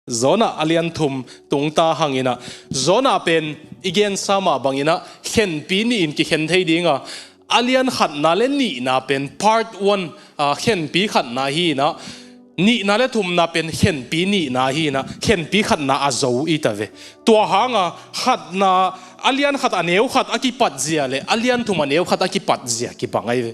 JONAH alian thum tungta hangina JONAH pen igen sama bangina khen pi ni in ki khen thei dinga alian khat na le ni na pen part 1 khen pi khat na hi na ni na le thum na pen khen pi ni na hi na khen pi khat na azo itave to hanga khat na alian khat aneu khat akipat zia le alian thum aneu khat akipat zia ki bangai ve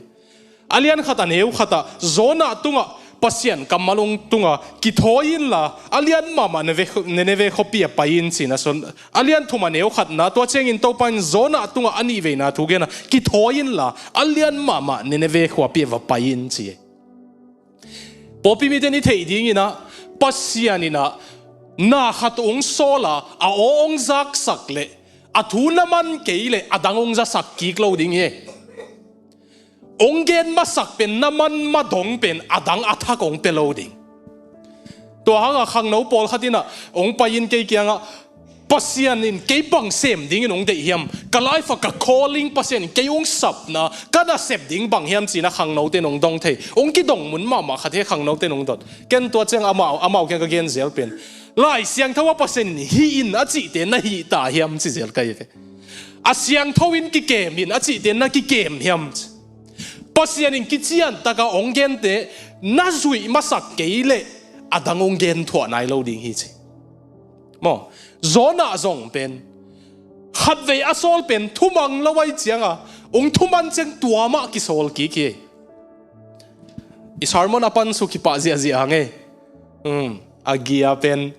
alian khat aneu khata JONAH tunga Pasian kamalong tunga kithoin la alian mama neve khopia pain sina son alian thuma neu khat na to cheng in to pan JONAH tunga ani ve na thugena kithoin la alian mama neve khopia va pain chi popi mi deni thei ding ina Pasian ina na khat ong sola a ong zak sakle a thuna man keile adangong za sak ki clothing he Onggen masak pen naman madong pen adang athak ong peloding. To hanga khang no pol khatina ong payin ke kyanga Pasian in ke bang sem ding in ong de hiam kalai fa ka calling Pasian ke ong sap na kada sep ding bang hiam sina khang no te nong dong the ong ki dong mun ma khathe khang no te nong dot ken to chang amao ken ka gen zel pen lai siang thawa Pasian hi in a chi te na hi ta hiam chi zel kai ve a siang thawin ki kem in a chi te na ki kem hiam Pasian in kichian taka onggen te nazui masak keile adang onggen thua nai lo ding hi chi mo JONAH zong pen khat ve asol pen thumang lawai chianga ong thuman cheng tuama ki sol ki i sermon apan su ki pa zia hange agia pen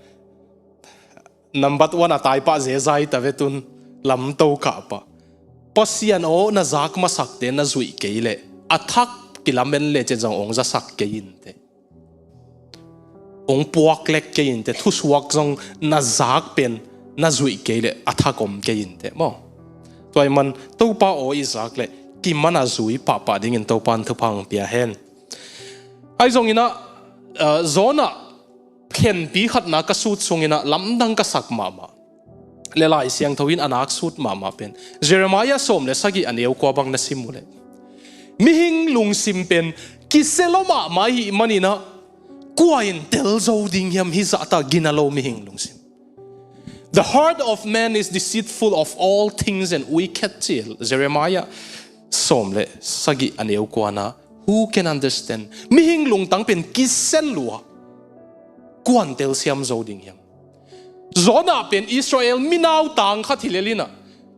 number 1 atai pa ze zai ta vetun lam to ka pa Pasian o na zak masak te na zui keile athak kilamen le che jong ong za sak ke in te ong puak lek ke in te thusuak jong na zak pen na zui ke le athak om ke in te mo toy man to pa o i zak le ki mana zui pa ding in to pan thu phang pia hen ai jong ina JONAH khen pi khat na ka sut sung ina lamdang ka sak mama le lai siang thawin anak sut mama pen Jeremiah som le sagi aneu ko bang na simule mihing lung simpen kiseloma mai manina kuain tel zo ding yam hi zata ginalo mihing lung sim the heart of man is deceitful of all things and wicked till Jeremiah somle sagi aneu ko na who can understand mihing lung tang pen kiselua kuan tel siam zo ding yam JONAH pen Israel minaw tang khathilelina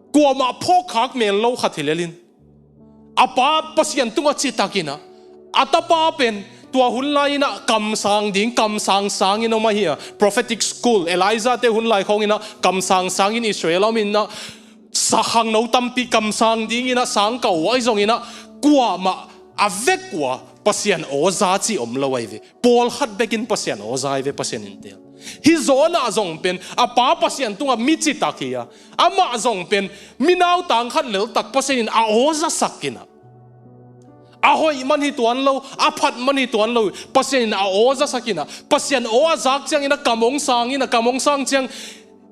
kuama phokak mel lo khathilelin apa Pasian tunga chitakina atapa pen tua hunlai na kam sang in oma here prophetic school Elijah te hunlai khong ina kam sang in Israel amin na sahang no tampi kam sang ding ina sang ka wai zong ina kwa ma avek kwa Pasian oza chi omlawai ve pol khat bekin Pasian oza ve Pasian intel hi JONAH zong pen apa Pasian tunga mi chitakia ama zong pen minaw tang khat lel tak Pasian a oza sakina ahoy man hi tuan lo aphat man hi tuan lo Pasian a oza sakina Pasian o azak chang ina kamong sang chang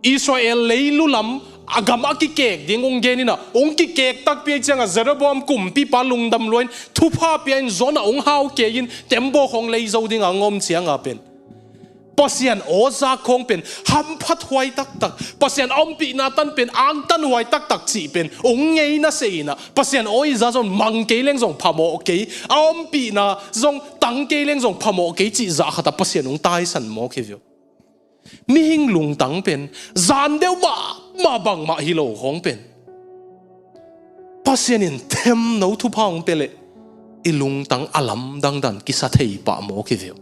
Israel leilulam agam aki kek ding ong genina ong ki kek tak pi chang a Jeroboam kum pi palung dam loin thupa pi in JONAH ong hau ke in tembo khong lei zo ding angom chiang a pen Pasian oza khong pen ham phat huai tak Pasian ompi na tan pen ang tan huai tak chi pen ong Ngeina seina Pasian oi za zon mang ke leng zong phamo ke ompi na zong tang ke leng zong phamo ke chi za khata Pasian ong tai san mo ke vyo mi hing lung tang pen zan deu ma bang ma hi lo khong pen Pasian in them no thu phang pele ilung tang alam dang dan ki sa thei pa mo ke vyo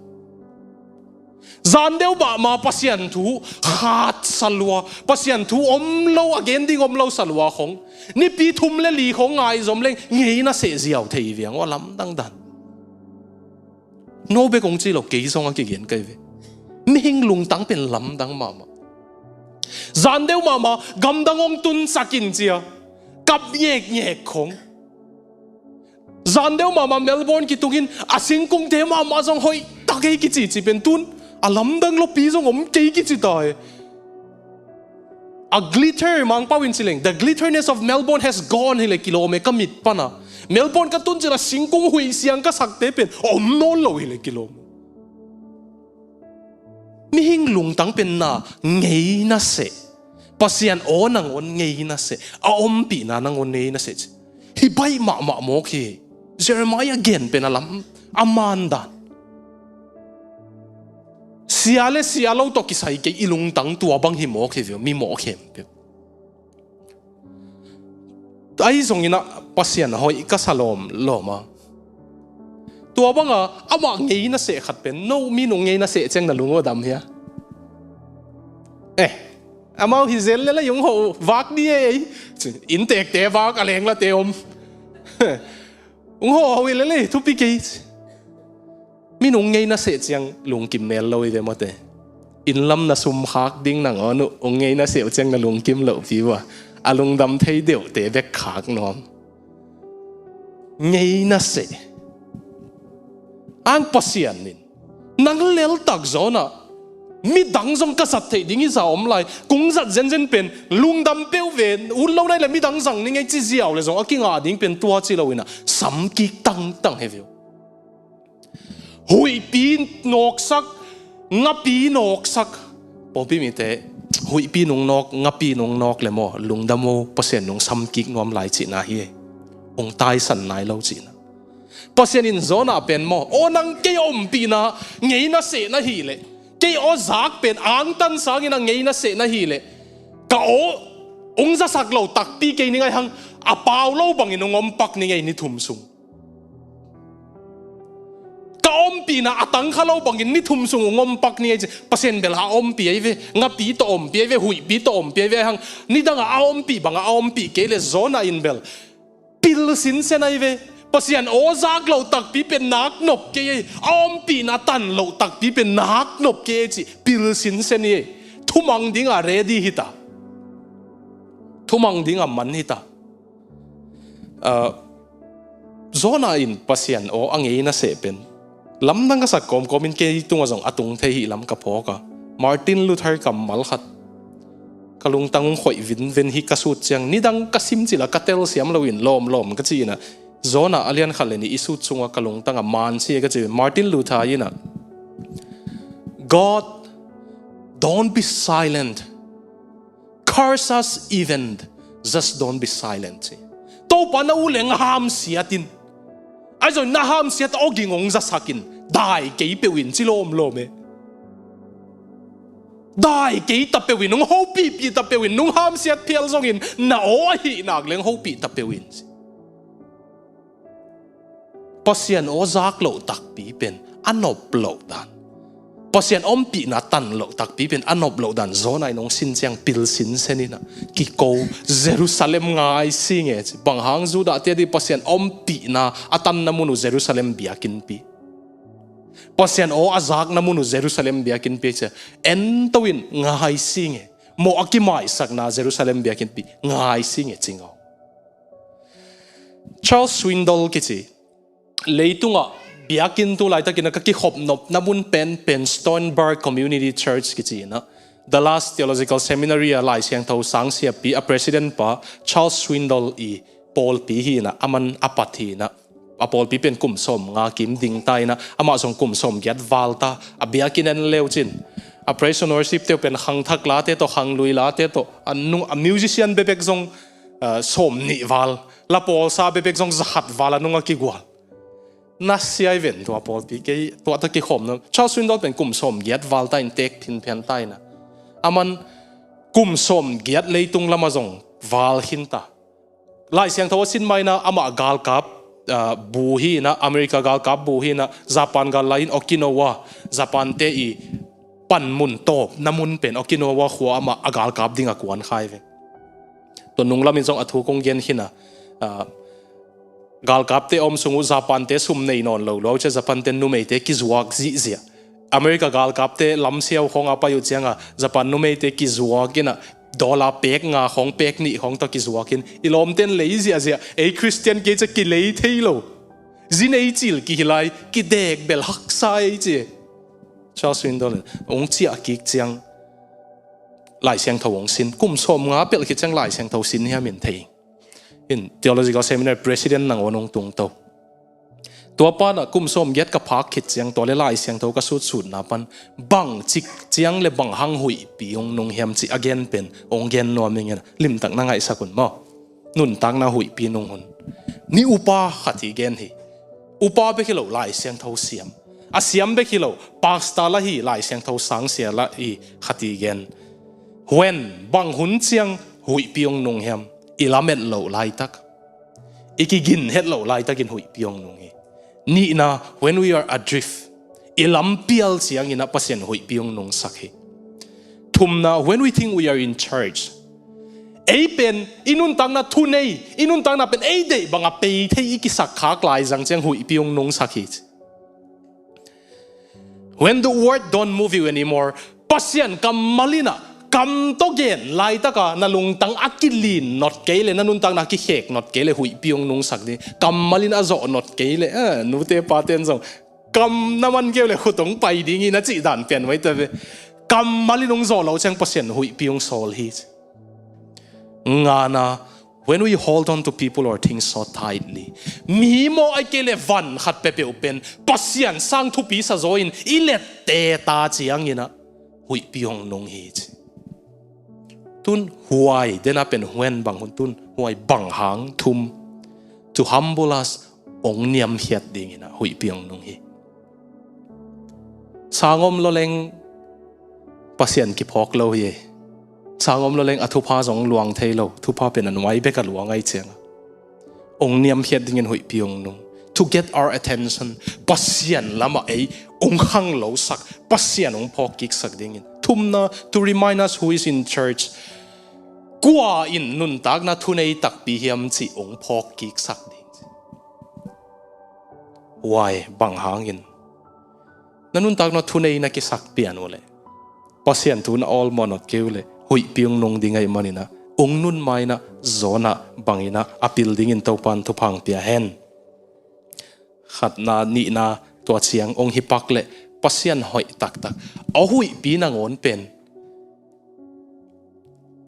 Zandeu ba ma Pasian thu khat salwa Pasian thu omlo again ding omlo salwa khong ni pi thum le li khong ngai zom leng Ngeina se ziaw thei viang wa lam dang dan no be kong chi lo ke song a ki gen kai ve mi hing lung tang pen lam dang ma Zandeu ma gam dang ong tun sakin chia kap nyek khong Zandeu ma Melbourne ki tungin asing kung te ma zong hoi takai ki chi pen tun alam dang lo pi zong om ke ki chi tai a glitter mang pawin siling the glitterness of Melbourne has gone hile kilome kamit pana Melbourne ka tun chila singkung hui siang ka sakte pen om no lo hile kilome mi hing lung tang pen na Ngeina se Pasian o nang on Ngeina se a pi na nang on Ngeina se hi bai ma mo ki Jeremiah gen pen alam Amanda sialo to kisai ke ilung tang tua bang hi mo ki mi mo khem pe ai zongina Pasian hoi ka salom loma tua banga ama Ngeina se khat pen no mi no Ngeina se cheng na lungo dam hia amau hi zel la yung ho vak ni in tek te vak aleng la te om ung ho ho le tu pi ke mi no Ngeina se cheng lung kim mel lo ve mote in lam na sum khak ding nang onu Ngeina se cheng na lung kim lo fi wa alung dam thei deu te bek khak nom Ngeina se ang Pasian nin nang lel tak zona mi dang zong ka sat thei ding isa om lai kung zat zen pen lung dam peu ve u lo lai la mi dang zang ni ngai chi ziaw le zong akinga ding pen tua chi lo ina sam ki tang he view hui pin nok sak ngapi nok sak popi mi te hui pi nong nok ngapi nong nok le mo lung dam mo Pasian nong sam ki nom lai chi na hi ong tai san nai lo chi na Pasian in zona pen mo o nang ke om pi na Ngeina se na hi le ke o zak pen ang tan sang in Ngeina se na hi le ka o ong za sak lo tak pi ke ni ngai hang a pau lo bang in ngom pak ni ngai ni thum sung ka om pi na atang khalo bang in ni thum sung ngom pak ni ngai Pasian bel ha om pi ai ve nga pi to om pi ai ve hui pi to om pi ai ve hang ni dang a om pi bang a om pi ke le zona in bel pil sin se nai ve Pasian o zak lo tak pi pen nak nop ke om pi na tan lo tak pi pen nak nop ke chi pil sin se ni thumang ding a ready hita thumang ding a man hita zona in Pasian o Ngeina se pen lam nang ka sak kom in ke tunga zong atung the hi lam ka phoka Martin Luther kam mal khat kalung tang khoi vin hi kasut chang ni dang kasim chila katel siam lo in lom ka chi na zona alian khaleni isu chunga kalung tanga man si ka chi Martin Luther ina God don't be silent curse us even just don't be silent to pa na uleng ham siatin ai rồi na ham siat oging ong za sakin dai ke pewin chi lom dai ke ta pewin ong hopi pi ta pewin nung ham siat phial zongin na o hi nak leng hopi ta pewin Pasian o zak lo tak pi pen anop lo dan Pasian om pi na tan lo tak pi pen anop lo dan zona inong sin chang pil sin senina ki ko Jerusalem ngai singe bang hang zu da te di Pasian om pi na atan na munu Jerusalem biakin pi Pasian o azak na munu Jerusalem biakin pi che en towin ngai singe mo akimai sak na Jerusalem biakin pi ngai singe chingo Charles Swindoll kichi leitunga biakin tu lai takina ka ki khop nop namun pen Stoneberg Community Church kichi na the last theological seminary lai siang tho sang sia pi a president pa Charles Swindoll i Paul pi hi na aman apathi na a Paul pi pen kum som nga kim ding tai na ama song kum som giat valta a biakin en leuchin a praise and worship te pen khang thak la te to khang lui la te to anu a musician bebek zong som ni val la Paul sa bebek zong zahat vala nunga ki gwal na siai ven to Paul pi ke to ta ki khom no Charles Swindoll pen kum som giat valta in tek thin pen tai na aman kum som giat leitung lama zong val hinta lai siang tho sin mai na ama gal kap bu hi na America gal kap bu hi na Japan gal lain Okinawa Japan te i pan mun to namun pen Okinawa khwa ama agal kap dinga kwan khai ve to nunglam in zong athu kong gen hina gal kap te om sungu Japan te sum nei non lo che Japan te nu mei te ki zuak zi zia America gal kap te lam siaw khong apa yu changa Japan nu mei te ki zuak ina dollar pek nga khong pek ni khong ta ki zuakin ilom ten lei zia zia e Christian ke che ki lei theilo zin ei chil ki hilai ki dek bel hak sai che Charles Swindoll ong chi akik chiang lai siang tho ong sin kum som nga pel ki chang lai siang tho sin hi min thei in theological seminary president nang onong tung to ตัวป้าน่ะกุมส้มเย็ดกับพักขิดเสียงตัวเล่ไล่เสียงตัวก็สุดสุดนะปันบังจิกเจียงเลยบังหังหุยปีองนงเฮียมจิอาเกนเป็นองเกนนัวมิงเงินลิมตักนั่งไงสักคนมั้งนุ่นตักน่าหุยปีนงหุนนี่อุปาขัดอีเกนฮีอุปาเบกิโลไล่เสียงเท่าเสียมอาเสียมเบกิโลปากสตาละฮีไล่เสียงเท่าสังเสียละอีขัดอีเกนเวนบังหุนเจียงหุยปีองนงเฮียมอีลาเม็ดโลไล่ตักอีกิกินเฮ็ดโลไล่ตักกินหุยปีองนงฮีนี่นะ when we are adrift อีลำเปียลเสียงอินะPasianหุยปีองนงสักฮีทุมนะ when we think we are in chargeไอ้เป็นอินุนตังนะทุนเออินุนตังนะเป็นไอ้เดบังอาเปย์ที่อีกิสักขากลายจังเจียงหุยปีองนงสักฮี when the word don't move you anymore Pasianกำมาลินะกำโตเกนไล่ตะกานาลุงตังอักกิลินนอตเกเลนันุนตังนักกิเขกนอตเกเลหุยปีองนงสักดีกำมาลินอาโจนอตเกเลนูเตปาเตนซงกำน้ำมันเกเลขุดงไปดีงี้นะจีดันเปลี่ยนไว้แต่กำมาลินงโจเราเชิงPasianหุยปีองโซลฮีงานะ when we hold on to people or things so tightly มีโมไอเกเลวันขัดเปเปอเป็นPasianสร้างทุปีสะโจอินอิเลตเตตาเจียงงี้นะหุยปีองนงฮีตุนหวยเดน่าเป็นหวนบางคนตุนหวยบังหางทุม to humble us องเนียมเฮียดดิ่งนะหุยเปียงนงฮีสางอมโลเลงPasianกิพอกโลเยสางอมโลเลงอธุภาสองหลวงเทโลทุภาเป็นอันไว้เบกหลวงไอเจียงองเนียมเฮียดดิ่งหุยเปียงนง to get our attention PasianละมาไอองขังโลสักPasianองพอกิกสักดิ่งทุมนะ to remind us who is in churchกว่าอินนุนตักนะทุนไอตักปีเฮียมจีองพอกกิกสักดิ่งวายบังหางอินนั่นนุนตักนะทุนไอนักกิสักเปียนวะเลยPasianทุนออลมอนอดเกลเลยหุยเปียงนงดิ่งไอมันนะองนุนไม่นะJONAHบังอินะอพิลดิ่งอินเต้าปันทุพังเปียเฮนขัดนานี่นาตัวเสียงองฮิปักเลยPasianหอยตักเอาหุยปีนางอนเป็น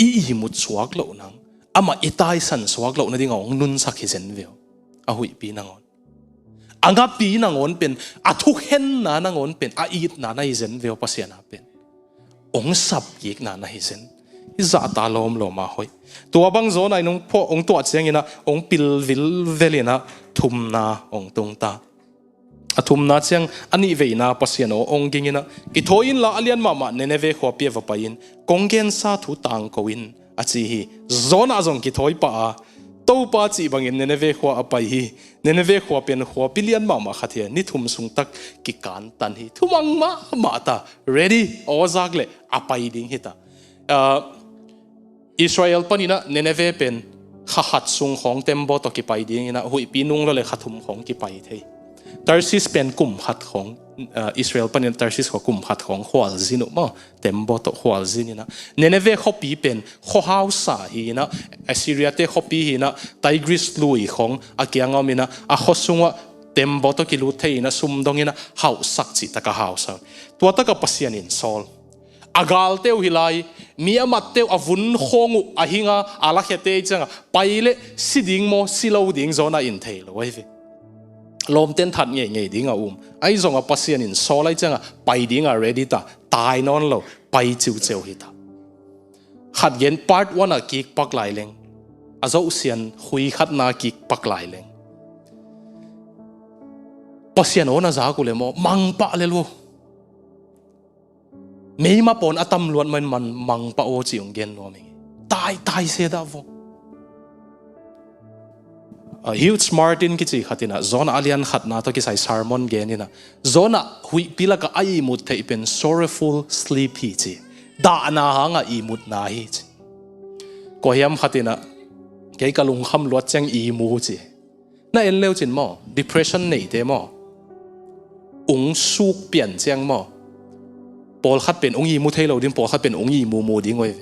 อีมุดสวกเหล่านั้นอามาอีตายสันสวกเหล่านั้นที่งงนุนสักเห็นเดียวเอาหุยปีนางอนอังกาปีนางอนเป็นอาทุกเห็นนางอนเป็นอาอีดนาเห็นเดียวPasianเป็นองสับยิกนาเห็นอิจาตาลมมาหอยตัวบางโซนไอ้น้องพ่อองตัวเสียงนี่นะองปิลวิลเวลินะทุมนาองตรงตาอทุมนาเชียงอันนี้เวน่าPasianองกิงินะกิโทอินละอเลียนมาเนเนเวขวบเปียบไปอินกงเกนซาทุตังกวินอาจีฮีJONAHจงกิโทยป้าโตป้าจีบังอินเนเนเวขวบไปฮีเนเนเวขวบเป็นขวบปิเลียนมาขัดเฮียนี่ทุมสุงตักกิการตันฮีทุมังมาตา ready โอซักเลยอไปดิ้งฮิตาอิสราเอลปนินะเนเนเวเป็นขัดสุงของเต็มบอตกิไปดิ้งนะหุยปีนุงเราเลยขัดทุมของกิไปเทTarsis เป็นกลุ่มขัดของอิสราเอลปนินTarsisของกลุ่มขัดของขวาซินุมาเต็มบอตขวาซินี่นะเนเนเวเขาปีเป็นข้อหาวสาฮีนะแอสซีเรียเตเขาปีฮีนะไตกริสลุยของอาเกียงเอามินะอาข้อสุงว่าเต็มบอตกิลุเทนะซุ่มดงนะหาวสักจิตตะกะหาวสักตัวตะกะPasianอินซอลอากาลเตวฮิไลมีอามัดเตวอาวุนโคงูอาหิงาอาลักเตจังไปเลสิดิ่งโมสิโลดิ่งJONAHอินเทลไว้ลมเต้นถัดเงี้ยดิ้งไอ้จงPasianอินโซไลจังไปดิ้งready ตายนอนเราไปจิวเจียวฮิตาขัดเย็น part 1กิกปักไหลเลงอาเจ้าเสียนคุยขัดนากิกปักไหลเลงPasianน่าจะกูเลยมั้งมังปะเลยลูไม่มาปนอาตำรวจมันมังปะโอจิงเกนนัวมิงตายเสียดาวHuge Martin kici khatina JONAH alian khatna to kisai sermon genina JONAH hui pilaka ai mut thei pen sorrowful sleepy chi da na hanga I mut na hi chi ko hiam khatina ke kalung kham lot chang I mu chi na en leo chin mo depression nei te mo ung suk pian chang mo pol khat pen ung I mu thei lo din pol khat pen ung I mu ding oi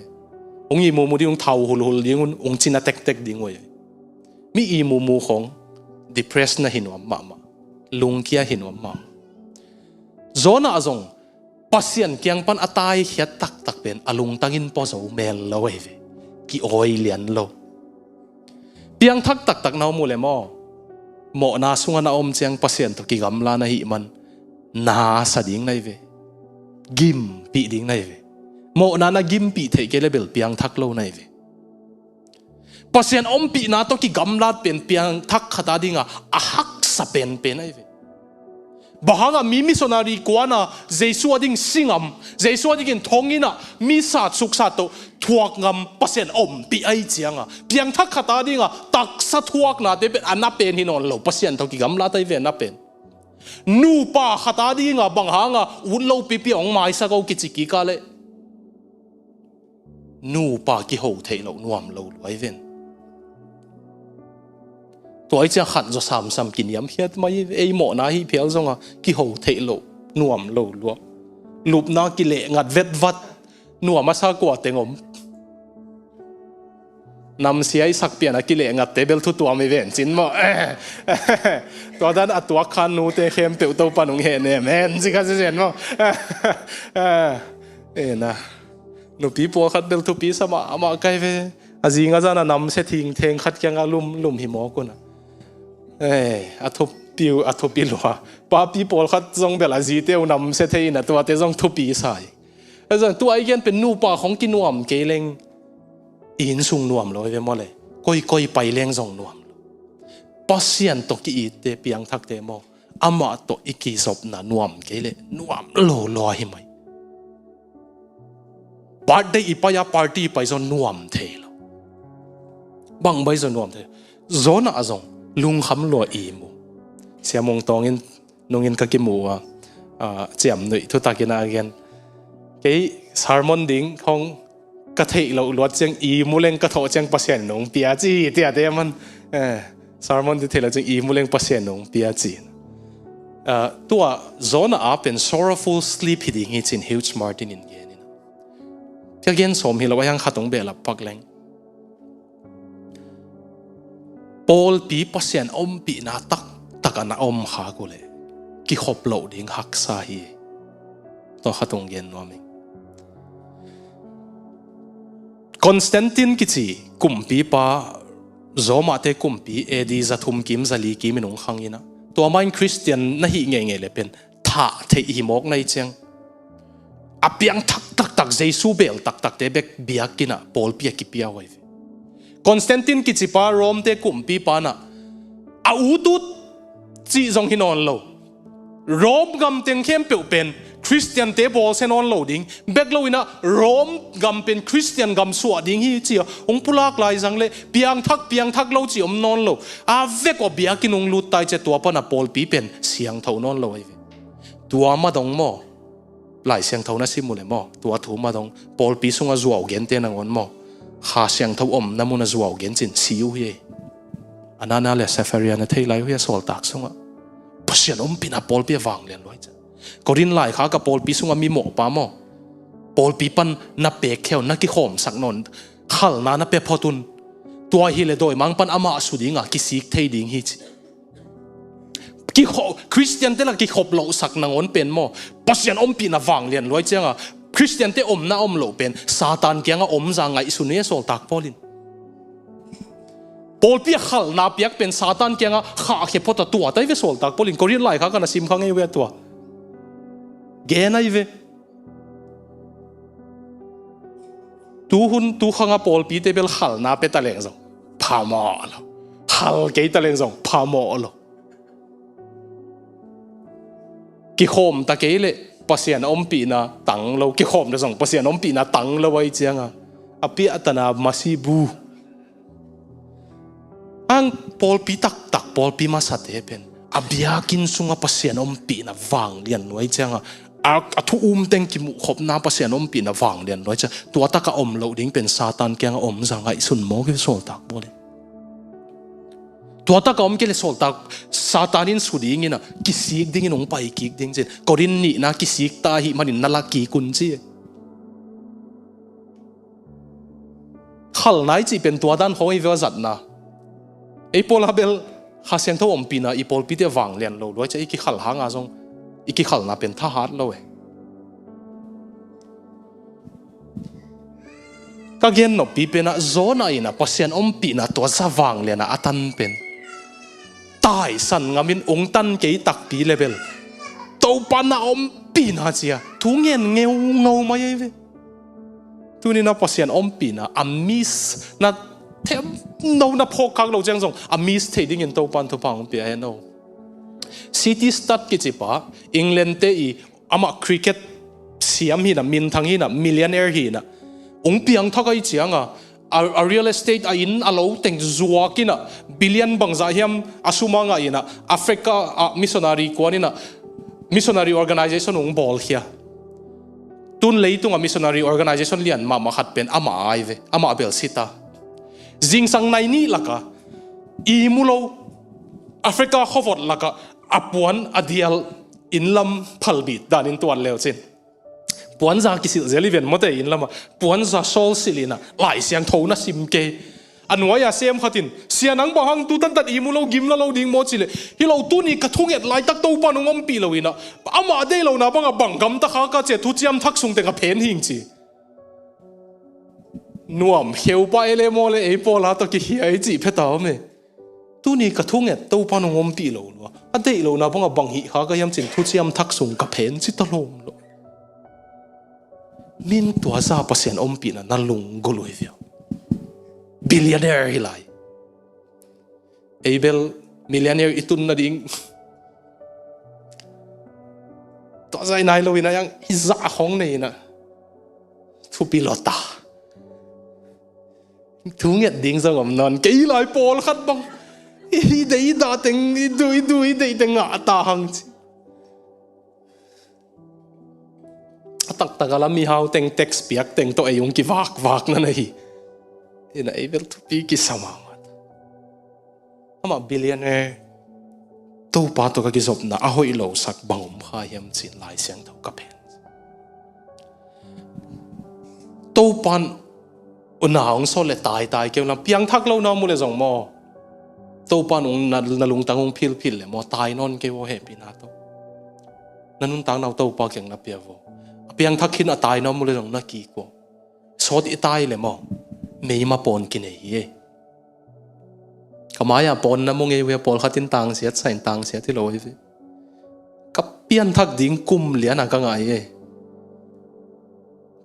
ung I mu ding thau hul ding ung china tek ding oiมีอีมูของ depressed นะหินวมาลุงเกียหินวมาJONAHจงPasianเกียงปันอัตายเขียตักเป็นอลุงตักินปอสูเมลเราเอเวกิโอยเลียนเราเปียงทักตักนาวมูเลมอ mo na sunga na chiang pasien to ki gamla na hi man na sa ding nai ve gim pi ding nai ve mo na gim pi the ke level piang thak lo nai ve pasien pi na to ki gamlat pen piang thak khata dinga a hak sa pen nai ve bahanga mi missionary kuana jesu ading singam jesu ading thongina mi sa chuksa to thuak ngam pasien pi ai chianga piang thak khata dinga tak sa thuak na te ana pen hinon lo pasien to ki gamla tai ve na pen nu pa khata dinga banghanga unlo pi ong mai sa ko ki chiki ka le nu pa ki ho thei lo nuam lo loi venตัวจะขันจะซ้ำกินยำเฮียไม่ไอหมอนาฮีเพียวซงอ่ะกิโหเทโลนวมโลลัวลูบนากิเลงัดเวดวัดนัวมาซากว่าเตงอมนำเสียสักเปลี่ยนกิเลงัดเตเบลทุตัวไม่เว้นจินมั้งตัวนั้นอัตัวคันนูเตเข้มเปียวตัวปนุงเห็นเนี่ยแม่นสิครับเสียนมั้งนะนูปีปัวขัดเบลทุปีสมาอามาไกลเวอาจิงอาจารย์นำเสถิงเทงขัดแกงอลุ่มหิมอกุนะอัทบปีลัวป้าปีปอลขัดจงเบลาจีเตียวนำเสถียรนะตัวเตจงทุบปีใส่อาจารย์ตัวไอ้ยันเป็นนูป่าของกินนวมเกลงอินสุงนวมเลยเว้ยมอเลยก้อยไปเลี้ยงจงนวมปัสยันตกิเตเปียงทักเตมออามาตอีกีศพน่ะนวมเกลนวมโลหิมายปาร์ตี้ไปยาปาร์ตี้ไปจนนวมเทลบังใบจนนวมเทโซน่ะจงลุงคำลัวอีมูเสียมงตองนงก็กิมูเจียมหนุ่ยทุตากินาเกนไอ้สาร์มอนดิ้งของกระเทยเราลวดเจียงอีมูเลงกระโถเจียงปัสเซียนนงเปียจีเตียเดียมันสาร์มอนที่เทเราเจียงอีมูเลงปัสเซียนนงเปียจีตัวโซน่ะเป็น sorrowful sleep ที่ดิ้งจิน huge martin in เกนนี่นะที่เกนสมหิเราว่ายังขัดตรงเบลปักแรงปอลปีปัสยันปีนาตักอันขากูเลยกิขบเหล่าดิ้งหักสาฮีต่อขัดตรงเย็นว่ามิงคอนสแตนตินกิจีกุมปีป้าโจมาเตกุมปีเอดีจะทุ่มกิมจะลีกิมินงขังยินะตัวมันคริสเตียนน่ะฮีเงี้ยเลยเป็นท่าเทอิมอกในเชียงอเปียงตักเจสูเบลตักเตเบกเบียกินะปอลเปียกิเปียไว้คอนสแตนตินกิจิปาโรมเตกุมปีปานะอูตุจีจงฮินอนโลโรมกำเต็งเข้มเปียวเป็นคริสเตียนเตบอลเซนอนโลดิ้งเบกโลวินะโรมกำเป็นคริสเตียนกำสวดดิ้งฮีจีองปุลากลายจังเลยเปียงทักโลจีอมนอนโลเวกว่าเบียกินองลุตไตเจตัวปนะปอลปีเป็นเสียงเท่านอนโลตัวมาดงมอหลายเสียงเท่านั้นสิมุเลยมอตัวถูมาดงปอลปีสุงอาจัวเกนเตนังวันมอข้าเสียงเท่าน้ำมันจะว่าเกินจินสิวเย่อันนั้นเลยเซฟเรียนเทไลเฮียสอลตักซุงอ่ะปัสยันปีน่ะปอลปีวางเรียนร้อยจ้ะก็รินไล่ข้ากับปอลปีซุงมีหมอกปามอปอลปีปันนับเปกเขียวนักกิโขมสักนนขัลนานับเปพอตุนตัวฮิเลโดยมังปันอามาสุดิงอ่ะกิสิกเทดิ่งฮิจิกิโขคริสเตียนเตลักกิโขบเหล่าสักนางอนเป็นมอปัสยันปีน่ะวางเรียนร้อยจ้ะคริสเตียนเตน่าโลเป็นซาตานเกียงจางไงสุนีสอลตักปอลินปอลปีขัลนาเปียกเป็นซาตานเกียงข้าเขียพอตัวแต่เวสอลตักปอลินก็เรียนไล่ข้ากันซิมข้างไอเวตัวเกนไอเวตูข้างปอลปีเตเบลขัลนาเปตะเลงซงพามาลขัลเกยตะเลงซงพามาลกิโคมตะเกยเลปัสยันปีน่ะตังเราเกี่ยวกับเรื่องปัสยันปีน่ะตังเราไว้เจียงอ่ะปีอัตนามาสิบูอังปอลปีตักปอลปีมาสัตย์เป็นอ่ะเบียกินสุงปัสยันปีน่ะวางเรียนไว้เจียงอ่ะทุกเต็งกิมุขบน้าปัสยันปีน่ะวางเรียนไว้เจียตัวตะกะเราดิ้งเป็นซาตานแกงจังไงสุนโมกิโซตักบ่เลยตัวตะกอมเกลสอลตักซาตานินสุดิ้งนะกิสิกดิ้งนงไปกิกดิ้งเจนกอรินนี่นะกิสิกตาหิมันนัลกีกุนจีขัลไหนจีเป็นตัวด้านของอีเวจัดนะไอโพลาเบลข้าเสียงเท่าปีนะอีโพลปีเตวังเลียนโลด้วยจะอีกิขัลหางอาซงอีกิขัลน่ะเป็นทหารโลก็เกณฑ์นปีเป็นโซนไอ้นะปัสยันปีนะตัวสว่างเลยนะอัตันเป็น tai san ngamin ong tan ke tak pi level to pan na om pin ha chia thu ngen ngeu mai ve tu ni na pasian om pin na amis na thêm no na phok khak lo jang jong amis thading in to pan to pang pi no city stat ki chipa England te I ama cricket siam hi na min thang hi na millionaire hi na ong piang thakai chianga a real estate a in alo teng zuakina billion bangza hiam asuma nga ina Africa missionary kwanina missionary organization ong bol khia tun leitung a missionary organization lian ma khat pen ama aive ama bel sita jing sang nai ni laka I mulo Africa khowot laka apuan adial inlam phalbit danin tuan leo chin puan za kisil zeliven mote in lama puan za sol silina lai siang thona simke anwaya sem khatin sianang bahang tu tan tat imulo gimla lo ding mo chile hilo tu ni ka thunget lai tak to panungom pi loina ama de lo na banga bangam ta kha ka che thu chiam thak sung te ka phen hing chi nuam heu pa ele mo le e pola to ki hi ai chi pheta me tu ni ka thunget to panungom pi lo lo ade lo na banga bang hi kha ka yam chin thu chiam thak sung ka phen chi ta lom lo min tua za pasian om pi na lung goloi via billionaire hilai abel millionaire itun na ding to zai nai lo ina yang iza hong nei na thu pilota thu nget ding za ngom non ke lai pol khat bang I dei da teng dui dei teng nga ta hang tak tagala mi hau teng text piak teng to ayong ki vak na nahi ina able to be ki sama ama billionaire to pa to ka ki zop na a hoi lo sak bangom kha yam chin lai siang tho ka pen to pan unaung so le tai ke na piang thak lo na mu le jong mo to pan ung na lung tangong phil le mo tai non ke wo he pina to nanun tang nau to pa keng na pia vo piang thakhin atai no mule rong na ki ko sot itai le mo mei ma pon ki nei he kamaya pon na mo nge we pol khatin tang sia sain tang sia ti lo hi ka pian thak ding kum lian ka ngai e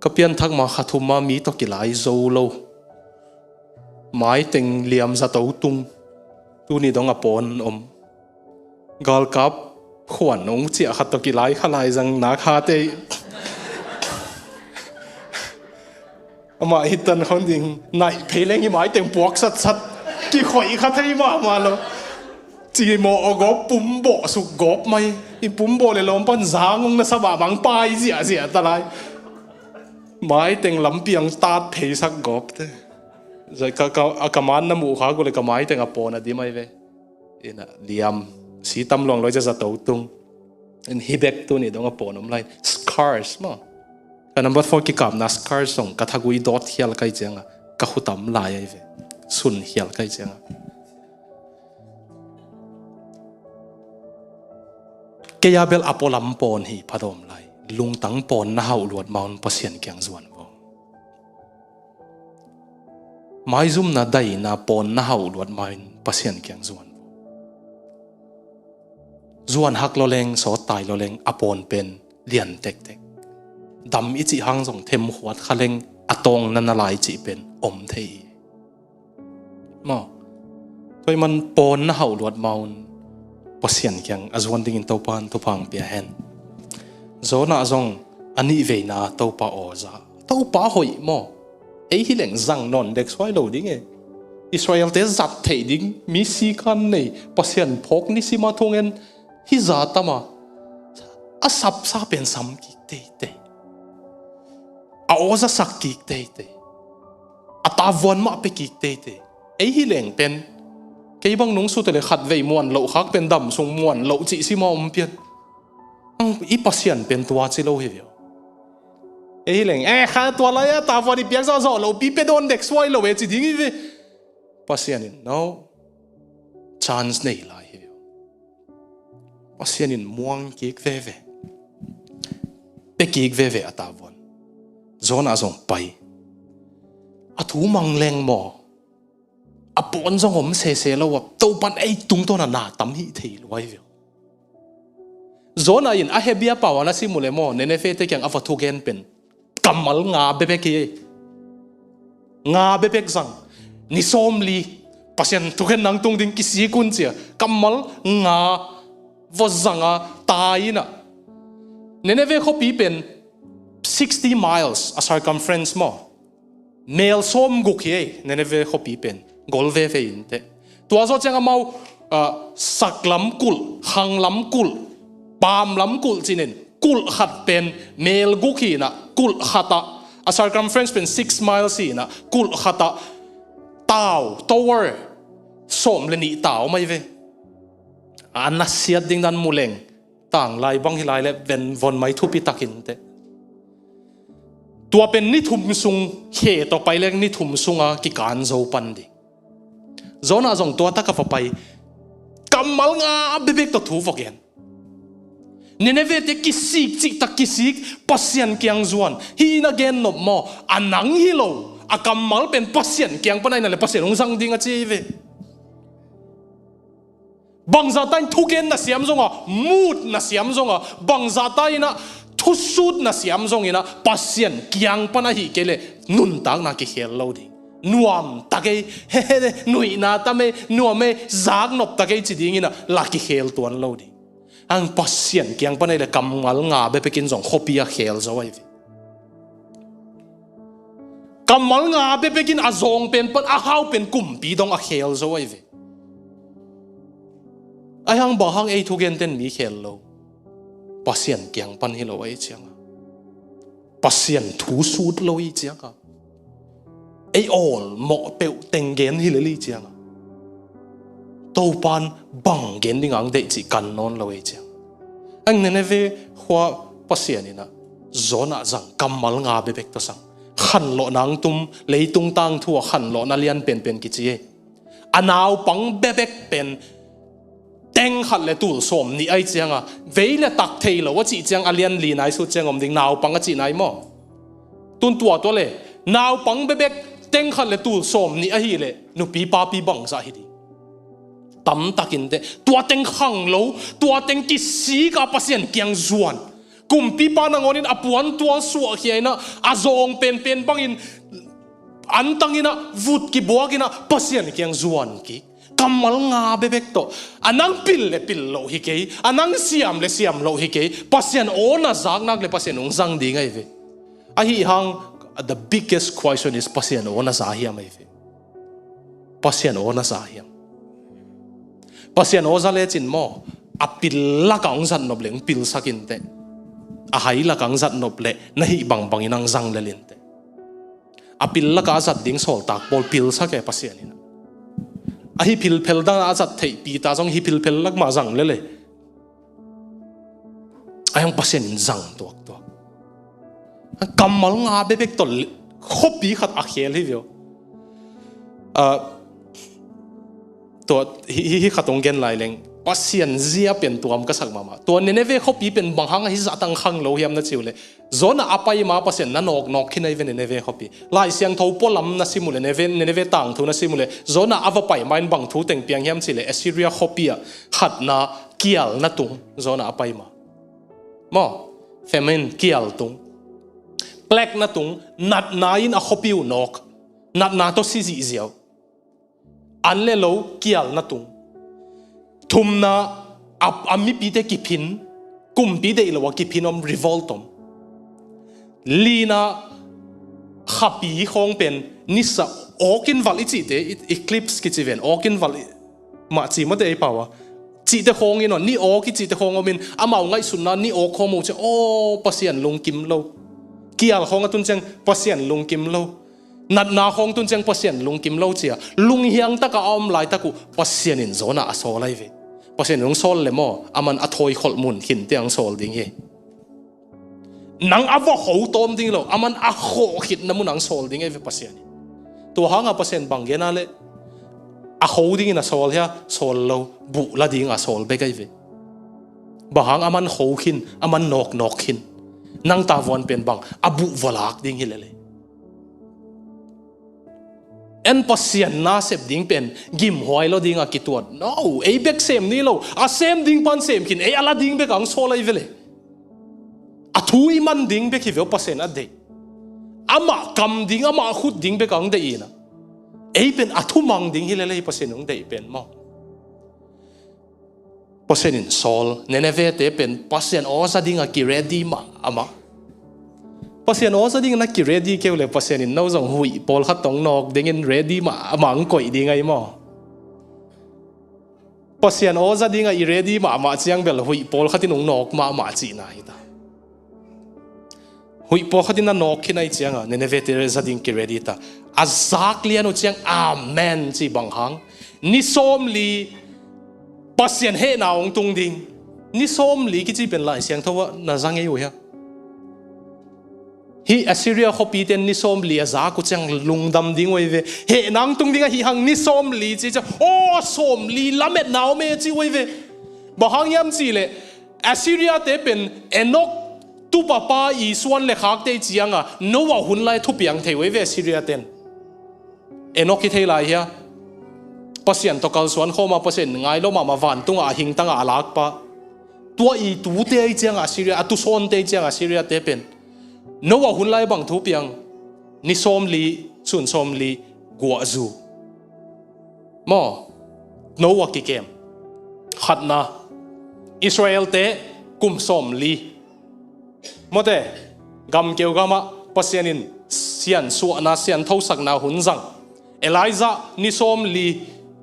ka pian thak ma khathuma mi to ki lai zo lo mai teng liam za to tung tu ni dong a pon om gal kap khwan ong chi a khat to ki lai khalai jang na kha te ama hitan honding nai pheleng hi mai teng puak sat ki khoi kha thei ma lo chi mo go pumbo su gop mai I pumbo le lom pan zangong na saba bang pai zia ta lai mai teng lampiang start phei sak gop te zai ka man na mu kha go le ka mai teng apon adi mai ve ina liam si tam long loi za to tung en hibek tu ni dong apon om lai scars mo ka number 4 ki kap na scars song ka thagui dot hial kai chenga ka khutam lai ai ve sun hial kai chenga ke ya bel apolam pon hi phadom lai lung tang pon na hau luat maun pasian kyang zuan vo mai zum na dai na pon na hau luat main pasian kyang zuan zuan hak lo leng so tai lo leng apon pen lian tek dam ichi hang jong them huat khaleng atong na lai chi pen om thei mo toy man pon na hau luat maun pasian kyang azwan ding in topan topang pia hen zona zong ani ve na topa oza topa hoi mo ei hi leng zang non dek swai lo ding e Israel te zat thei ding mi si kan nei pasian phok ni si ma thongen hi za tama a sap sa pen sam ki te a oza sak ki te a ta von ma pe ki te ei hi leng pen cái bang nung su tele khat vei muan lo khak pen dam sung muan lo chi si ma pian ang I pasian pen tua chi lo hevio ei leng kha tua la ya ta vani piang zo lo pi pe don dek swai lo e chi ding ve pasian in no chance nei lai hevio pasian in muang ki ve pe ki ve ata von zona zong pai a thu mang leng mo a bọn dòng ôm xe lâu tàu pan ấy tung to na tắm hi thì loài việc zona in a hebia pawa na simule mo nene fe te kyang afathu gen pen kamal nga bebek ye nga bebek zang ni somli pasien thuken nang tung ding kisi kun chia kamal nga vozanga taina nene ve khopi pen 60 miles a circumference mo mel som guk ye nene ve khopi pen golve fe in te tua zo chang mau saklam kul hanglam kul pam lam kul chinin kul khat pen mel guki na kul khata a circumference pen 6 miles na kul khata tau tower som le ni tau mai ve anna siat ding dan muleng tang lai bang hilai le ben von mai thu pi takin te tua pen ni thum sung he to pai leng ni thum sunga ki kan zo pan di zona zong tua ta ka fa pai kamal nga bebek to thu vogen Nineve te kisik cik tak kisik pasian kiang zuan hi na gen nop mo anang hilo akamal pen pasian kiang panai na le pasian ung sang ding a chi ve bangza tain thuken na siam zonga mood na siam zonga bangza tain na thusut na siam zongina pasian kiang panai hi kele nun tak na ki khel lo ding nuam takai he nui na tame nuame zag nop takai chi ding ina la ki khel tuan lo ding ang pasian kiang panay le kamal nga be pekin zong khopia khel zawai vi kamal nga be pekin azong pen pan a hau pen kumpi dong a khel zawai vi ayang bahang ei thugen ten mi khel lo pasian kiang pan hi lo ai changa pasian thu sut lo i changa ei all mo pe tengen hi le li changa tàu pan bằng gen ding ang de chi kan non lo e chang ang nene ve khwa pasian ina zona zang kamal nga be bek to sang khan lo nang tum leitung tang thu khan lo na lian pen pen ki chi anaw pang be bek pen teng khat le tul som ni ai changa veile tak thei lo wa chi chang alian li nai su chang om ding naw pang a chi nai mo tun tua to le naw pang be bek teng khat le tul som ni a hi le nu pi pa pi bang za hi di tam takin te tua teng khang lo tua teng ki si ka pasian kiang zuan kum pi pa na ngonin apuan tua suwa hiaina azong pen pen bangin antangina vut ki boagina pasian kiang zuan ki kamal nga bebek to anang pil le pil lo hi ke anang siam le siam lo hi ke pasian ona zak nak le pasian ung zang di ngai ve a hi hang the biggest question is pasian ona za hiam ai ve pasian ona za hiam pasian oza le chin mo apil la kang zat nop leng pil sakin te a hai la kang zat nop le na hi bang bang inang zang le lin te apil la ka zat ding sol tak pol pil sa ke pasian ina a hi pil pel da zat thei pi ta jong hi pil pel lak ma zang le ayang pasian in zang tok to kamal nga bebek to khopi khat a khel hi vio to hi khatong gen lai leng pasian zia pen tuam ka sak mama to nene ve khopi pen banghang hi za tang khang lo hiam na chiule zona apai ma pasian na nok nok khinai ve nene ve khopi lai siang tho polam na simule nene ve tang thu na simule zona ava pai main bang thu teng piang hiam chile assyria khopia khat na kial na tung zona apai ma mo femin kial tung black na tung nat na in a khopiu nok nat na to si zi ziao an le lo kial na tung thum na ami pi te kipin kum pi de lo kipin om revoltom lina khapi khong pen nisa okin vali chi te eclipse ki chi ven okin vali ma chi ma de pawa chi te khong in ni o ki chi te khong omin amau ngai sun na ni o khomo che o pasian lung kim lo kial khong atun chang pasian lung kim lo nat na khong tun chang pasian lung kim lo chia lung hiang ta ka om lai ta ku pasian in zona a so lai ve pasian lung sol le mo aman a thoi khol mun hin te ang sol ding he nang ava ho tom ding lo aman a kho khit na mun ang sol ding e ve pasian to hanga pasian bang gena le a ho ding na sol ya sol lo bu la ding a sol be kai ve bahang aman ho khin aman nok khin nang ta von pen bang abu walak ding hi le en pasian na sep ding pen gim hoi lo ding a kituat no ei bek sem ni lo a sem ding pan sem kin ei ala ding bek ang so lai vele a thui man ding bek hi vel pasian a de ama kam ding ama khut ding bek ang de ina ei pen a thu mang ding hi le le pasian ong de pen mo pasian in sol neneve te pen pasian osa ding a ki ready ma ama pasian osa ding na ki ready ke le pasian in no zong hui pol khat tong nok ding in ready ma mang koi ding ai mo pasian osa ding a i ready ma chiang bel hui pol khatin ong nok ma chi na hi ta hui pol khatin na nok khinai chiang a neneve te za ding ki ready ta azak lian o chiang amen chi bang hang ni som li pasian he na ong tung ding ni som li ki chi pen lai siang thawa na zang ei ya hi Assyria khopi ten ni som li aza ku chang lungdam ding oi ve he nang tung ding hi hang ni som li chi cha o som li lamet naw me chi oi ve ba hang yam chi le Assyria te pen enok tu papa i suan le khak te chianga no wa hun lai thu piang thei oi ve Assyria ten enok ki thei lai ya pasian to kal suan khoma pasian ngai lo ma van tung a hing tang a lak pa tua i tu te ai chianga Assyria atu son te chianga Assyria te pen no wa hun lai bang thu piang ni som li chun som li gwa zu mo no wa ki kem khatna Israel te kum som li mote gam keu gama pasianin sian su na sian thau sak na hun zang Elijah ni som li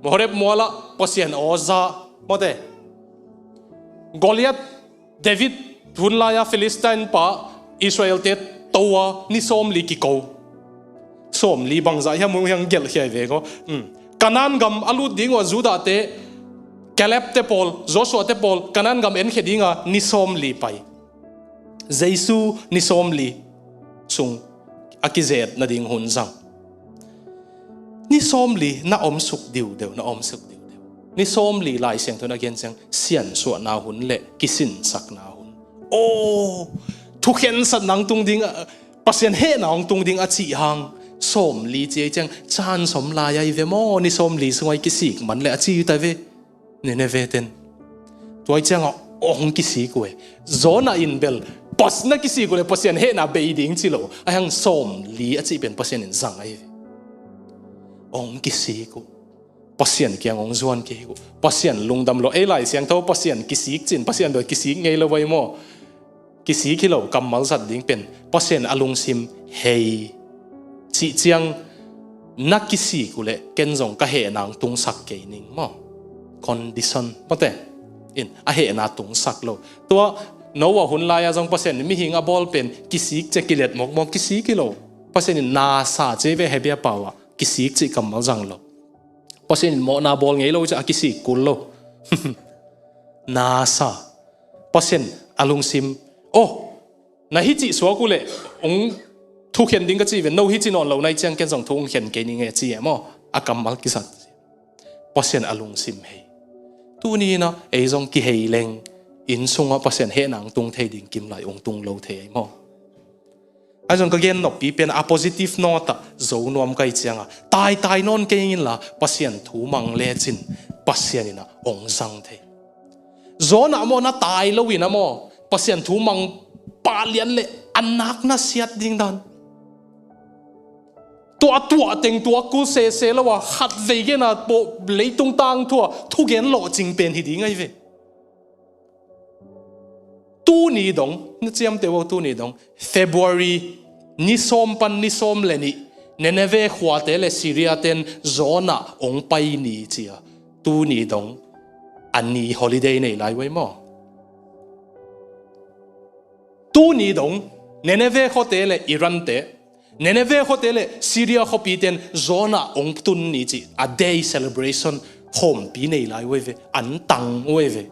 mohorep mola pasian oza mote Goliath David hun la ya Philistine pa Israel te towa ni som li ki ko som li bangza ya mu yang gel hiai ve ko kanan gam alu ding wa juda te Caleb te Paul Joshua te Paul kanan gam en khedinga ni som li pai Jesu ni som li sung akizet na ding hun zang ni som li na om suk diu deu na om suk diu deu ni som li lai siang thona gen chang sian su na hun le kisin sak na hun thu khen sat nang tung ding pasian he nang tung ding a chi hang som li che chang chan som la ya ve mo ni som li sungai ki sik man le a chi ta ve ne ve ten toy chang ong ki si ko zona in bel pas na ki si ko le pasian he na be ding chi lo a hang som li a chi pen pasian in zang ai ong ki si ko pasian kyang ong zuan ke ko pasian lungdam lo e lai siang tho pasian ki sik chin pasian do ki sik ngei lo wai mo kisi kilo kamal sat ding pen pasian alung sim hei chi chiang na kisi kule kenzong ka he nang tung sak ke ning mo condition pate in a he na tung sak lo to no wa hun la ya jong pasian mi hing a ball pen kisi che kilet mok mok kisi kilo pasian na sa che ve he bia pawa kisi chi kamal jang lo pasian mo na ball ngei lo cha kisi kul lo na sa pasian alung sim na hi chi so ku le ong thu khen ding ka chi ve no hi chi non lo nai chang ken jong thu khen ke ni nge chi mo akam mal ki sat pasian alung sim hei tu ni na e jong ki hei leng in sunga pasian he nang tung thei ding kim lai ong tung lo thei mo a jong ka gen no pi pen a positive note zo nuam kai changa tai non ke in la pasian thu mang le chin pasian ina ong sang thei zona mo na tai lo wi na mo pasian thu mang palian le anak na siat ding dan tua teng tua ku se lo wa khat ve ge na po leitung tang thua thu gen lo jing pen hi ding ai ve tu ni dong ni chiam te wo tu ni dong February ni som pan ni som le ni neneve khwa te le Syria ten zona ong pai ni chia tu ni dong ani holiday nei lai wai mo tu ni dong neneve khote le Iran te neneve khote le Syria khopi ten zona ong tun ni chi a day celebration home pi nei lai we ve an tang we ve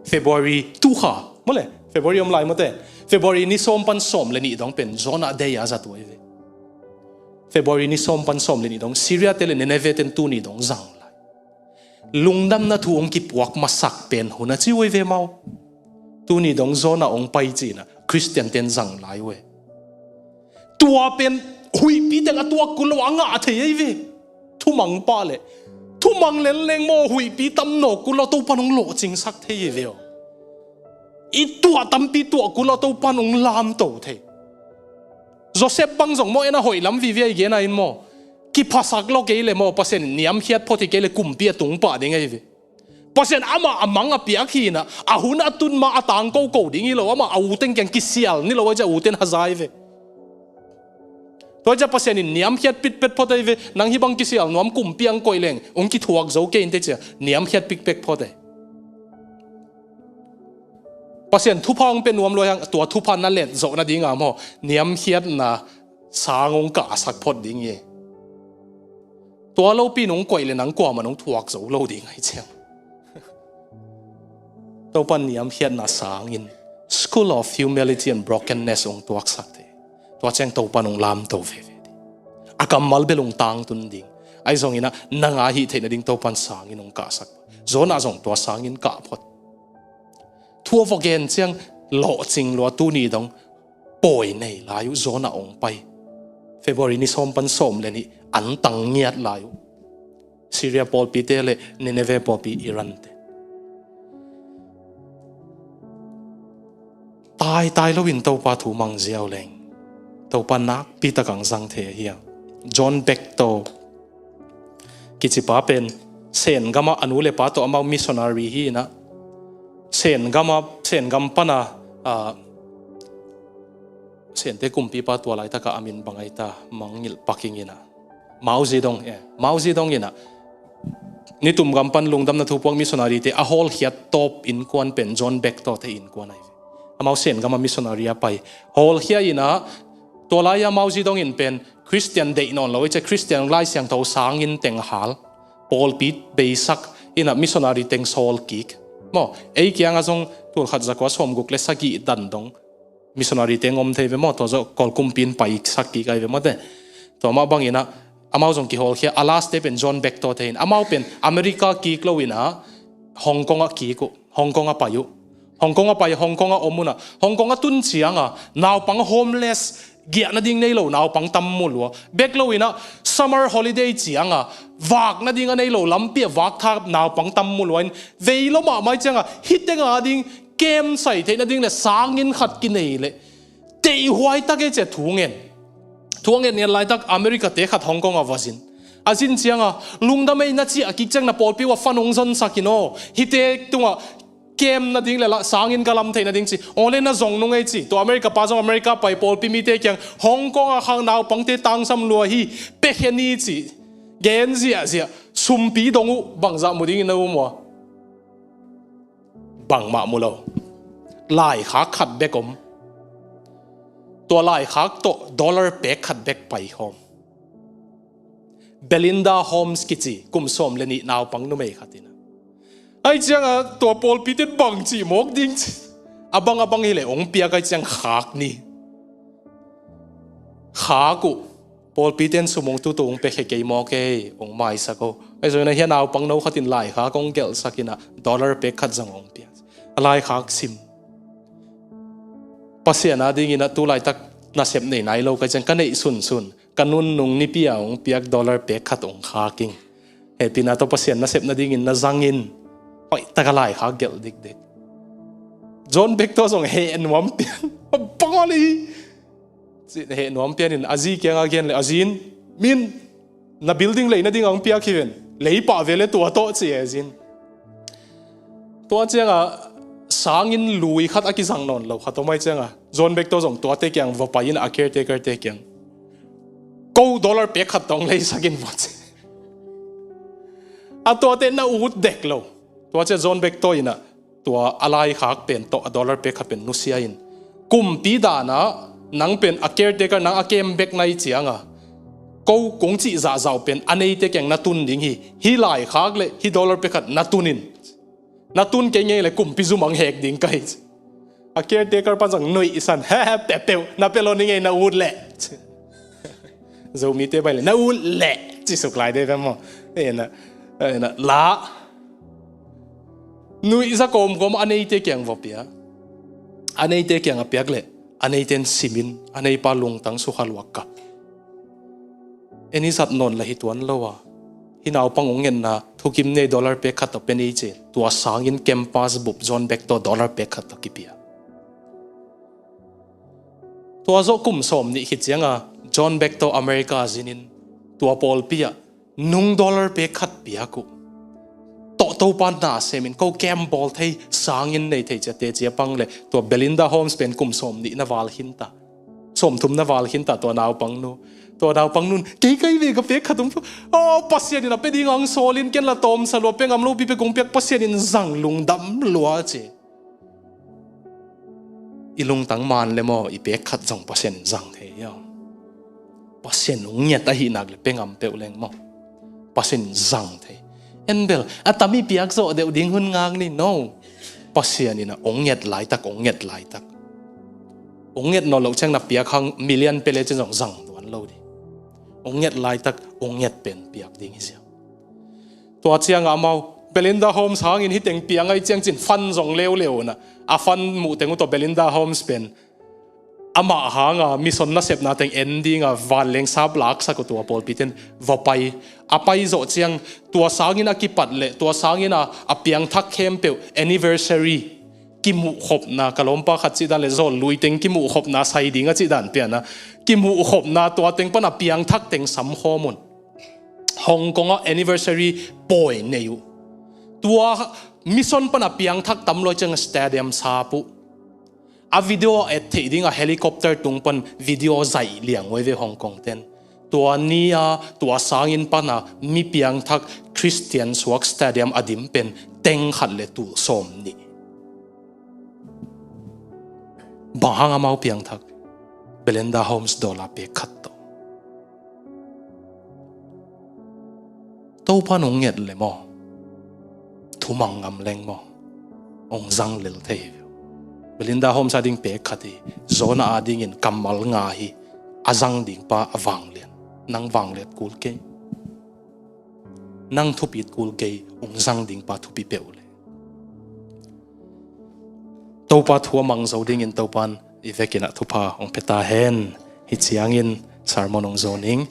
February tu kha mole February om lai mote February ni som pan som le ni dong pen zona day a zat we ve February ni som pan som le ni dong Syria te le neneve ten tu ni dong zang lai lungdam na thu ong ki puak masak pen huna chi we ve mau tu ni dong zona ong pai chi na Christian ten zang lai we tua pen hui pi teng a tua kul wa nga the ye ve thu mang pa le thu mang len leng mo hui pi tam no ku lo to panong lo ching sak the veo I tua tam pi tua ku lo to panong lam to the Joseph bang zong mo ena hoi lam vi vi ge na in mo ki phasak lo ke le mo pasen niam hiat photi ke le kum pi tung pa ding ai ve pasen ama amang a piak hi na ahun atun ma atang ko ding I lo ama au teng kyang kisial ni lo ja uten hazai ve to ja pasen in niam hiat pit pet photai ve nang hi bang kisial nom kum piang koi leng ong ki thuak zo ke in te cha niam hiat pik pek photai pasen thu phang pen nuam lo yang tua thu phan na let zo na ding am ho niam hiat na sangong ka sak phot ding ye tua lo pi nong koi le nang kwa ma nong thuak zo lo ding ai chang to pan niam hiat na sang in school of humility and brokenness ong tuak sak te tua chang to pan ong lam to ve ve akam mal belong tang tun ding ai zong ina nanga hi the na ding to pan sang in ong ka sak zona zong tua sang in ka phot thua vô gen chang lộ ching lo tu ni dong poi nei la yu zona ong pai February ni som pan som le ni an tang ngiat la yu Syria pol pi te le Nineveh pol pi Iran te tai lo win to pa thu mang ziaw leng to pa nak pi ta kang sang the hi John Beck to kichi pa pen sen gama anu le pa to ama missionary hi na sen gam pana sen te kumpi pa tua lai ta ka amin bangai ta mangil paking ina Mao Zedong ina ni tum gam pan lungdam na thupuang missionary te a hol hiat top in kwan pen John Beck to te in kwan ai amao sen gam missionary a pai hol hia ina to lai ya Mao Zedong in pen Christian de non lo che Christian lai siang to sang in teng hal Paul Pit beisak ina missionary teng sol kik mo ei kyang azong tu khat zakwa som guk le sagi dan dong missionary tengom thei ve mo to zo kol kumpin pai sakki kai ve mo de to ma bang ina amao jong ki hol khia alas te pen John Beck to thein amao pen America ki klowina Hong Kong a ki ko Hong Kong a payu Hong Kong a pai Hong Kong a omuna Hong Kong a tun chianga naw pang homeless gia na ding nei lo naw pang tam mu lo Beck lowina summer holiday chianga vak na ding anei lo lampi vak tha naw pang tam mu loin vei lo ma mai changa hitenga ding kem sai the na ding le sangin khat ki nei le te huai ta ke che thungen ne lai tak America te khat Hong Kong a wazin azin chianga lungda mai na chi akik chang na pol pi wa fanong zon sakino hite tunga kem na ding le la sangin kalam the na ding chi ole na zong nung ai chi to America pa zong America pai pol pi mi te kyang Hong Kong a khang naw pang te tang sam lo hi pe kheni chi gen zia sumpi dongu bangza muding na mo bang ma mulo lai khak khat bekom to lai khak to dollar pe khat bek pai hom Belinda Holmes kichi kum som le ni naw pang nu mei khatina ai chang a to pol pi te bang chi mok ding abang hi le ong pia kai chang khak ni khaku Paul Piten sumong tu tung pe ke mo ke ong mai sako ai zo na hian aw pang no khatin lai kha kong gel sakina dollar pe khat jang ong pia alai khak sim Pasian ading ina tu lai tak na sep nei nai lo ka chang ka nei sun kanun nung ni pia ong piak dollar pe khat ong kha king he pina to Pasian na sep na ding in na zangin oi takalai kha gel dik John Beck to song he en wam pian pangoli he nuam pian in azi kyang again le azin min na building le na ding ang pia khiven lei pa vele to che azin to chenga sangin lui khat aki sang non lo khatomai chenga John Beck to jong to te kyang va pa in a caretaker te kyang ko dollar pe khat tong lei sakin wat a to te na ut dek lo to che John Beck to ina to alai khak pen to dollar pe khat pen nusia in kum pi da na nang pen a caretaker nang a kem bek nai chianga ko kong chi za zau pen anei te kyang na tun ding hi lai khak le hi dollar pe khat na tunin na tun ke nge le kum pi zum ang hek ding kai a caretaker pa jang noi isan ha pe na pelo ni nge na ud le zo mi te bai le na ud le chi suk lai de mo na la nui isa kom anei te kyang vo pia anei te kyang a piak le anei ten simin anei pa lung tang su khalwak ka eni sat non la hituan lowa hinau pang ungen na thukim ne dollar pe khat to penny che tua sangin campus book John back to dollar pe khat to kipia tua zo kum som ni hit changa John back to America zinin tua pol pia nung dollar pe khat pia ku to pan na semin ko cam ball thei sangin nei thei chate che pang le to Belinda Homes pen kum som ni na wal hinta som thum na wal hinta to naw pang nu to naw pang nun kai ve ka pe khatum o Pasian na pe ding ang solin ken la tom sa lo pe ngam lo pi pe kong pek Pasian in zang lung dam lua che ilung tang man le mo i pe khat jong Pasian zang the ya Pasian ung nya ta hi nak le pe ngam pe uleng mo Pasian zang the enbel atami piak zo de ding hun ngang ni no Pasian ina onget lai tak onget no lo chang na piak hang million pele chen jong zang don lo di onget lai tak onget pen piak ding isia to chiang amau Belinda Homes hang in hiteng piang ai chiang chin fan jong leo na a fan mu tengu to Belinda Homes pen ama hanga mission na sep na teng ending a valeng sab lak sa ko to pol piten vapai apai zo chiang tua sangin a kipat le tua sangin a piang thak khem pe anniversary kimu khop na kalompa khat chi dan le zo luiteng kimu khop na sai dinga chi dan pe na kimu khop na tua teng pan a piang thak teng sam homon Hong Kong anniversary boy neu tua mission pan a piang thak tam lo chang stadium sapu a video at thading a helicopter tungpan video zai liang we Hong Kong ten tua nia tua sangin pana mi piang thak Christian Swak Stadium adim pen teng khat le tu som ni bahang amau piang thak Belinda Homes dollar pe khat to pan ong yet le mo thumang am leng mo ong zang lel thei Belinda Homes ading pe khati zona ading in kamal nga hi azang ding pa awang lian nang wang let kul ke nang thupit kul ke ong zang ding pa thupi pe ule to pa thua mang zo ding in to pan ivekina thupa ong peta hen hi chiang in sermon ong zoning